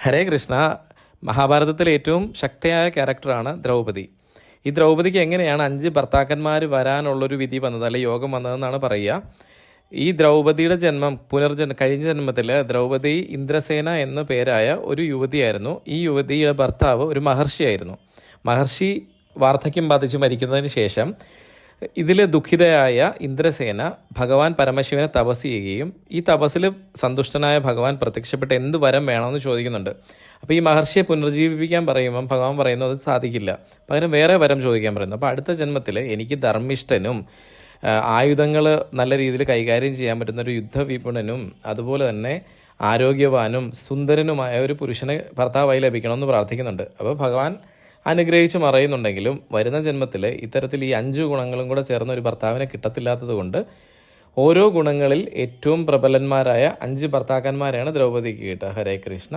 ഹരേ കൃഷ്ണ. മഹാഭാരതത്തിലെ ഏറ്റവും ശക്തിയായ ക്യാരക്ടറാണ് ദ്രൗപദി. ഈ ദ്രൗപദിക്ക് എങ്ങനെയാണ് 5 ഭർത്താക്കന്മാർ വരാനുള്ളൊരു വിധി വന്നത്, അല്ലെ യോഗം വന്നതെന്നാണ് പറയുക. ഈ ദ്രൗപദിയുടെ ജന്മം കഴിഞ്ഞ ജന്മത്തിൽ ദ്രൗപദി ഇന്ദ്രസേന എന്ന പേരായ ഒരു യുവതിയായിരുന്നു. ഈ യുവതിയുടെ ഭർത്താവ് ഒരു മഹർഷിയായിരുന്നു. മഹർഷി വാർദ്ധക്യം ബാധിച്ച് മരിക്കുന്നതിന് ശേഷം ഇതിൽ ദുഃഖിതയായ ഇന്ദ്രസേന ഭഗവാൻ പരമശിവനെ തപസ് ചെയ്യുകയും ഈ തപസ്സിൽ സന്തുഷ്ടനായ ഭഗവാൻ പ്രത്യക്ഷപ്പെട്ട് എന്ത് വരം വേണമെന്ന് ചോദിക്കുന്നുണ്ട്. അപ്പോൾ ഈ മഹർഷിയെ പുനർജീവിപ്പിക്കാൻ പറയുമ്പം ഭഗവാൻ പറയുന്നു അത് സാധിക്കില്ല, പകരം വേറെ വരം ചോദിക്കാൻ പറയുന്നു. അപ്പോൾ അടുത്ത ജന്മത്തിൽ എനിക്ക് ധർമ്മിഷ്ഠനും ആയുധങ്ങൾ നല്ല രീതിയിൽ കൈകാര്യം ചെയ്യാൻ പറ്റുന്ന ഒരു യുദ്ധവിപുണനും അതുപോലെ തന്നെ ആരോഗ്യവാനും സുന്ദരനുമായ ഒരു പുരുഷനെ ഭർത്താവായി ലഭിക്കണമെന്ന് പ്രാർത്ഥിക്കുന്നുണ്ട്. അപ്പോൾ ഭഗവാൻ അനുഗ്രഹിച്ച് മറയുന്നുണ്ടെങ്കിലും വരുന്ന ജന്മത്തിൽ ഇത്തരത്തിൽ ഈ 5 ഗുണങ്ങളും കൂടെ ചേർന്ന ഒരു ഭർത്താവിനെ കിട്ടത്തില്ലാത്തത് കൊണ്ട് ഓരോ ഗുണങ്ങളിൽ ഏറ്റവും പ്രബലന്മാരായ 5 ഭർത്താക്കന്മാരെയാണ് ദ്രൗപദിക്ക് കിട്ടുക. ഹരേ കൃഷ്ണ.